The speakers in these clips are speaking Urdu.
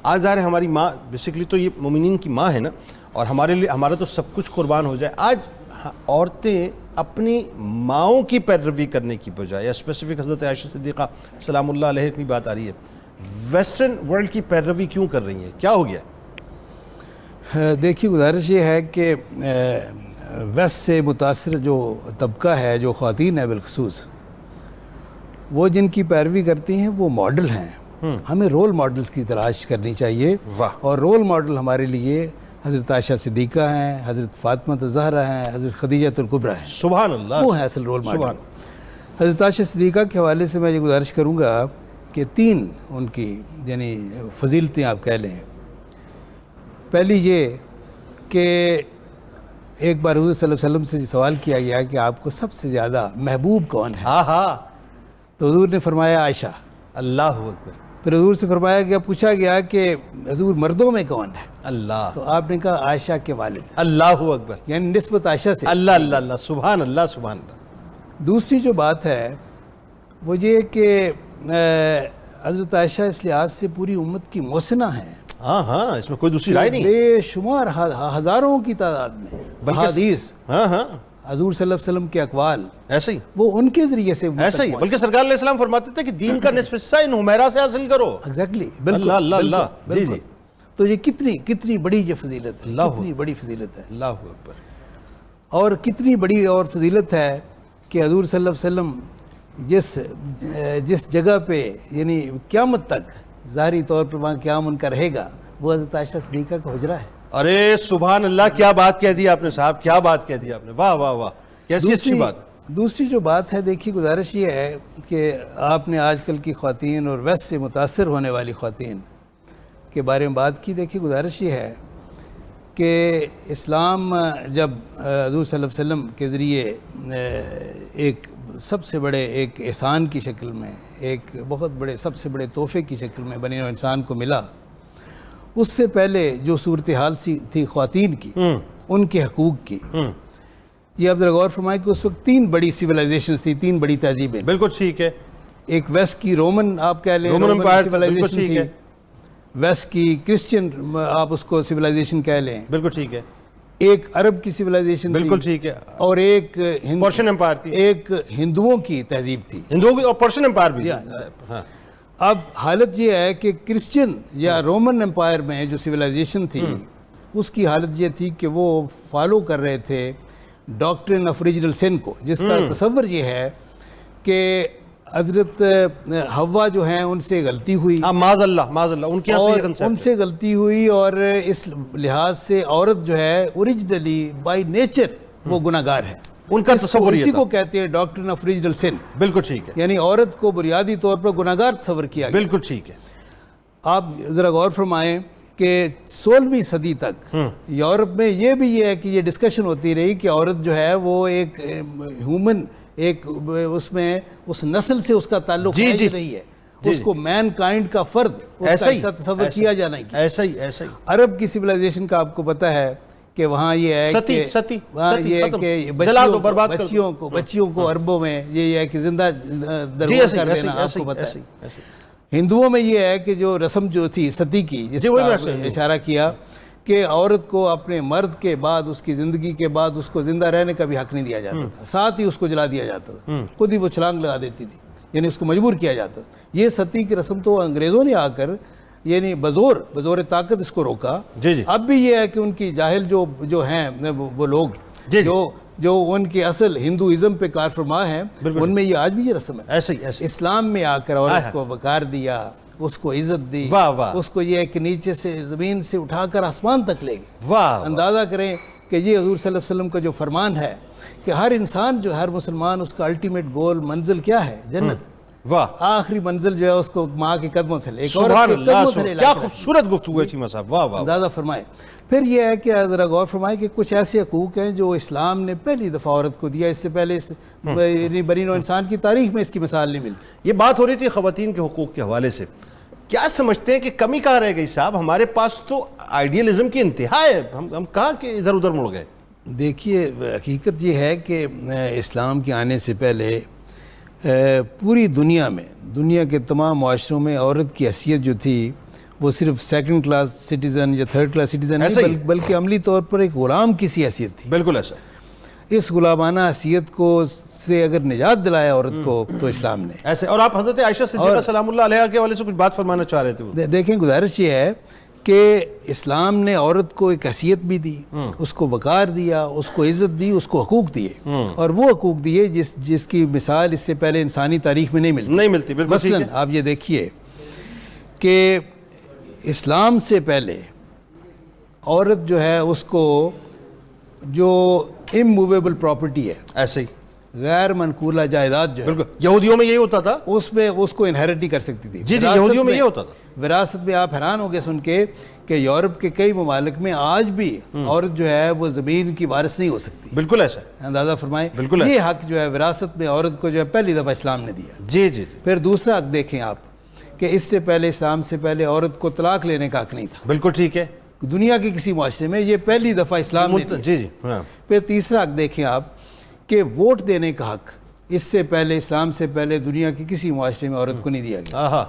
آج ظاہر ہے ہماری ماں بیسکلی تو یہ مومنین کی ماں ہے نا, اور ہمارے لیے ہمارا تو سب کچھ قربان ہو جائے. آج عورتیں اپنی ماؤں کی پیروی کرنے کی بجائے, یا اسپیسیفک حضرت عائشہ صدیقہ سلام اللہ علیہ کی بات آ رہی ہے, ویسٹرن ورلڈ کی پیروی کیوں کر رہی ہیں؟ کیا ہو گیا؟ دیکھیے گزارش یہ ہے کہ ویسٹ سے متاثر جو طبقہ ہے, جو خواتین ہے بالخصوص, وہ جن کی پیروی کرتی ہیں وہ ماڈل ہیں. ہمیں رول ماڈلز کی تلاش کرنی چاہیے, اور رول ماڈل ہمارے لیے حضرت عائشہ صدیقہ ہیں, حضرت فاطمہ الزہرا ہیں, حضرت خدیجہ الکبریٰ ہیں. سبحان اللہ, وہ ہیں اصل رول ماڈل. حضرت عائشہ صدیقہ کے حوالے سے میں یہ گزارش کروں گا کہ 3 ان کی یعنی فضیلتیں آپ کہہ لیں. پہلی یہ کہ ایک بار حضور صلی اللہ علیہ وسلم سے سوال کیا گیا کہ آپ کو سب سے زیادہ محبوب کون ہے؟ تو حضور نے فرمایا عائشہ. اللہ اکبر. پھر حضور سے فرمایا گیا, پوچھا گیا کہ حضور مردوں میں کون ہے؟ اللہ. تو آپ نے کہا عائشہ کے والد. اللہ اکبر. یعنی نسبت عائشہ سے. اللہ اللہ اللہ, سبحان اللہ سبحان اللہ. دوسری جو بات ہے وہ یہ کہ حضرت عائشہ اس لحاظ سے پوری امت کی محسنہ ہیں. ہاں, اس میں کوئی دوسری رائے نہیں. بے شمار ہزاروں کی تعداد میں حدیث, حضور صلی اللہ علیہ وسلم کے اقوال ایسے ہی وہ ان کے ذریعے سے ایسے ہی, بلکہ سرکار علیہ السلام فرماتے تھے کہ دین کا نصف حصہ ان حمیرہ سے حاصل کرو. ایگزیکٹلی, بالکل اللہ اللہ. جی جی. تو یہ کتنی بڑی یہ فضیلت ہے, کتنی بڑی فضیلت ہے. اللہ اکبر. اور کتنی بڑی اور فضیلت ہے کہ حضور صلی اللہ علیہ وسلم جس جگہ پہ یعنی قیامت تک ظاہری طور پر وہاں قیام ان کا رہے گا, وہ حضرت عائشہ صدیقہ کا حجرہ ہے. ارے سبحان اللہ, کیا بات کہہ دی آپ نے صاحب, کیا بات کہہ دی آپ نے, واہ واہ واہ, کیسی اچھی بات. دوسری جو بات ہے, دیکھیے گزارش یہ ہے کہ آپ نے آج کل کی خواتین اور ویسٹ سے متاثر ہونے والی خواتین کے بارے میں بات کی. دیکھیے گزارش یہ ہے کہ اسلام جب حضور صلی اللہ علیہ وسلم کے ذریعے ایک سب سے بڑے ایک احسان کی شکل میں, ایک بہت بڑے سب سے بڑے تحفے کی شکل میں بنی نوع انسان کو ملا, اس سے پہلے جو صورتحال تھی خواتین کی, ان کے حقوق کی, یہ آپ ذرا غور فرمائیں کہ اس وقت 3 بڑی سیولائزیشنز تھی, 3 بڑی تہذیبیں. بالکل ٹھیک ہے. ایک ویسٹ کی رومن آپ کہہ لیں, رومن سیولائزیشن تھی. ویسٹ کی کرسچن آپ اس کو سیولائزیشن کہہ لیں. بالکل ٹھیک ہے. ایک عرب کی سیولائزیشن تھی. بالکل ٹھیک ہے. اور ایک پرشین امپائر تھی. ایک ہندوؤں کی تہذیب تھی. ہندوؤں کی اور پرشین امپائر بھی. اب حالت یہ ہے کہ کرسچن یا رومن امپائر میں جو سیولائزیشن تھی, اس کی حالت یہ تھی کہ وہ فالو کر رہے تھے ڈاکٹرن آف اوریجنل سن کو, جس کا تصور یہ ہے کہ حضرت حوا جو ہیں ان سے غلطی ہوئی, معاذ اللہ ان سے غلطی ہوئی, اور اس لحاظ سے عورت جو ہے اوریجنلی بائی نیچر وہ گناہ گار ہے. ان کا تصور اسی کو کہتے ہیں ڈاکٹرن آف اوریجنل سن. بالکل ٹھیک ہے. یعنی عورت کو بنیادی طور پر گناہ گار تصور کیا گیا. بالکل ٹھیک ہے. آپ ذرا غور فرمائیں کہ 16ویں صدی تک یورپ میں یہ ہے کہ یہ ڈسکشن ہوتی رہی کہ عورت جو ہے وہ ایک ہیومن, ایک اس میں اس نسل سے اس کا تعلق نہیں ہے, اس کو مین کائنڈ کا فرد ایسا تصور کیا جانا ہے. ایسا ہی. عرب کی سیولائزیشن کا آپ کو پتہ ہے کہ وہاں یہ ہے کہ بچیوں کو عربوں میں یہ ہے کہ زندہ درگور کر دینا, آپ کو پتہ ہے. ہندوؤں میں یہ ہے کہ جو رسم جو تھی ستی کی, جس کا اشارہ کیا کہ عورت کو اپنے مرد کے بعد, اس کی زندگی کے بعد اس کو زندہ رہنے کا بھی حق نہیں دیا جاتا تھا, ساتھ ہی اس کو جلا دیا جاتا تھا, خود ہی وہ چھلانگ لگا دیتی تھی, یعنی اس کو مجبور کیا جاتا تھا. یہ ستی کی رسم تو انگریزوں نے آ کر یعنی بزور طاقت اس کو روکا. اب بھی یہ ہے کہ ان کی جاہل جو ہیں وہ لوگ جو ان کے اصل ہندوازم پہ کار فرما ہیں, ان میں یہ آج بھی یہ رسم ہے. اسلام میں آ کر عورت کو وقار دیا, اس کو عزت دی, اس کو یہ ہے کہ نیچے سے زمین سے اٹھا کر آسمان تک لے گئے. اندازہ کریں کہ یہ حضور صلی اللہ علیہ وسلم کا جو فرمان ہے کہ ہر انسان جو ہر مسلمان اس کا الٹیمیٹ گول منزل کیا ہے؟ جنت. آخری منزل جو ہے اس کو ماں کے قدموں سے لے, کیا خوبصورت گفتگو ہے صاحب, اندازہ فرمائے. پھر یہ ہے کہ ذرا غور فرمائے کہ کچھ ایسے حقوق ہیں جو اسلام نے پہلی دفعہ عورت کو دیا, اس سے پہلے بنی نوع انسان کی تاریخ میں اس کی مثال نہیں ملتی. یہ بات ہو رہی تھی خواتین کے حقوق کے حوالے سے, کیا سمجھتے ہیں کہ کمی کہاں رہ گئی صاحب؟ ہمارے پاس تو آئیڈیلزم کی انتہا ہے, ہم کہاں کہ ادھر ادھر مڑ گئے. دیکھیے حقیقت یہ ہے کہ اسلام کے آنے سے پہلے پوری دنیا میں, دنیا کے تمام معاشروں میں عورت کی حیثیت جو تھی وہ صرف سیکنڈ کلاس سٹیزن یا تھرڈ کلاس سٹیزن نہیں بلکہ عملی طور پر ایک غلام کی سی حیثیت تھی. بالکل ایسا. اس غلامانہ حیثیت کو سے اگر نجات دلایا عورت کو تو اسلام نے ایسے. اور آپ حضرت عائشہ صدیقہ سلام اللہ علیہا کے حوالے سے کچھ بات فرمانا چاہ رہے تھے. دیکھیں گزارش یہ ہے کہ اسلام نے عورت کو ایک حیثیت بھی دی, اس کو وقار دیا, اس کو عزت دی, اس کو حقوق دیے, اور وہ حقوق دیے جس کی مثال اس سے پہلے انسانی تاریخ میں نہیں ملتی. مثلا آپ یہ دیکھیے کہ اسلام سے پہلے عورت جو ہے اس کو جو اموویبل پراپرٹی ہے, ایسے ہی غیر منقولہ جائیداد جو ہے, یہودیوں میں یہی ہوتا تھا, اس میں اس کو انہیریٹ ہی کر سکتی تھی. جی یہودیوں میں یہ ہوتا تھا. وراثت میں آپ حیران ہو گئے سن کے کہ یورپ کے کئی ممالک میں آج بھی عورت جو ہے وہ زمین کی وارث نہیں ہو سکتی. بالکل ایسا. اندازہ فرمائیں. بالکل یہ حق جو ہے وراثت میں عورت کو جو ہے پہلی دفعہ اسلام نے دیا. جی. پھر دوسرا حق دیکھیں آپ کہ اس سے پہلے, اسلام سے پہلے عورت کو طلاق لینے کا حق نہیں تھا. بالکل ٹھیک ہے. دنیا کے کسی معاشرے میں یہ پہلی دفعہ اسلام نے دیا. جی. پھر تیسرا حق دیکھیں آپ کہ ووٹ دینے کا حق اس سے پہلے, اسلام سے پہلے دنیا کے کسی معاشرے میں عورت کو نہیں دیا گیا.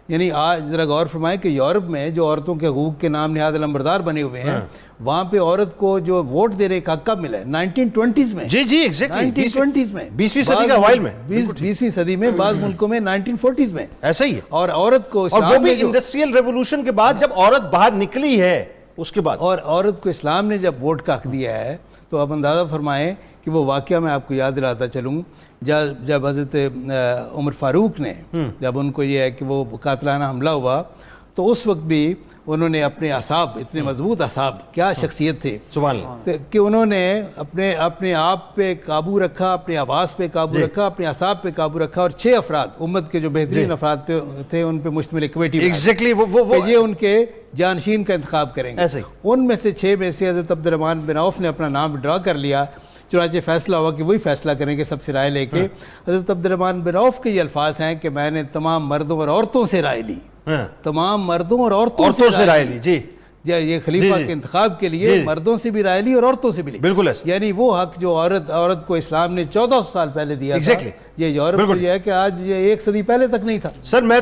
یعنی آج ذرا غور فرمائیں کہ یورپ میں جو عورتوں کے حقوق کے نام نہاد علمبردار بنے ہوئے ہیں, وہاں پہ عورت کو جو ووٹ دینے کا حق کب ملا ہے؟ 1920s میں. جی ایگزیکٹلی 1920s میں, 20ویں صدی کا اوائل میں, 20ویں صدی میں, بعض ملکوں میں 1940s میں. ایسا ہی ہے. اور عورت کو اور وہ بھی انڈسٹریل ریولوشن کے بعد جب عورت باہر نکلی ہے اس کے بعد. اور عورت کو اسلام نے جب ووٹ کا حق دیا ہے تو آپ اندازہ فرمائیں کہ وہ واقعہ میں آپ کو یاد دلاتا چلوں, جب حضرت عمر فاروق نے, جب ان کو یہ ہے کہ وہ قاتلانہ حملہ ہوا, تو اس وقت بھی انہوں نے اپنے اعصاب, اتنے مضبوط اعصاب, کیا شخصیت تھے سبحان اللہ, کہ انہوں نے اپنے آپ پہ قابو رکھا, اپنے آواز پہ قابو رکھا, اپنے اعصاب پہ قابو رکھا, اور 6 افراد امت کے جو بہترین افراد تھے ان پہ مشتمل ایک کمیٹی یہ ان کے جانشین کا انتخاب کریں گے. ان میں سے 6 میں سے حضرت عبد الرحمن بن عوف نے اپنا نام ڈرا کر لیا. چنانچہ فیصلہ ہوا کہ وہی فیصلہ کریں گے سب سے رائے لے کے. حضرت عبد الرحمن بن عوف کے یہ الفاظ ہیں کہ میں نے تمام مردوں اور عورتوں سے رائے لی, تمام مردوں اور عورتوں سے رائے لی. جی, یہ خلیفہ کے انتخاب کے لیے مردوں سے بھی رائے لی اور عورتوں سے بھی لی. بالکل ایسا. یعنی وہ حق جو عورت کو اسلام نے 1400 سال پہلے دیا تھا, یہ یورپ کو یہ ہے کہ آج یہ 1 صدی پہلے تک نہیں تھا. سر میں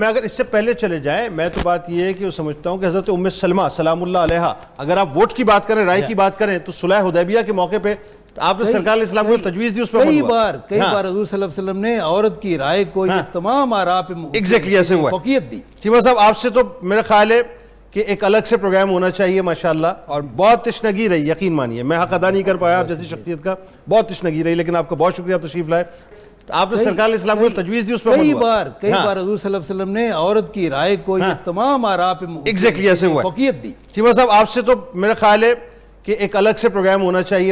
اگر اس سے پہلے چلے جائیں, میں تو بات یہ ہے کہ سمجھتا ہوں کہ حضرت ام سلمہ سلام اللہ علیہا, اگر آپ ووٹ کی بات کریں, رائے کی بات کریں, تو صلح حدیبیہ کے موقع پہ آپ نے سرکار اسلام کو تجویز دی, اس پر کئی بار حضور صلی اللہ علیہ وسلم نے عورت کی رائے کو یہ تمام آراء پہ ایسے ہوا فوقیت دی. چیمہ صاحب, آپ سے تو میرا خیال ہے کہ ایک الگ سے پروگرام ہونا چاہیے ماشاءاللہ, اور بہت تشنگی رہی, یقین مانیے میں حق ادا نہیں کر پایا آپ جیسی شخصیت کا, بہت تشنگی رہی, لیکن آپ کا بہت شکریہ, آپ تشریف لائے. آپ نے سرکار اسلام کو تجویز دی, اس پر کئی بار حضور صلی اللہ علیہ وسلم نے عورت کی رائے کو یہ تمام آراء پہ ایسے ہوا فوقیت دی. چیمہ صاحب, آپ سے تو میرا خیال ہے کہ ایک الگ سے پروگرام ہونا چاہیے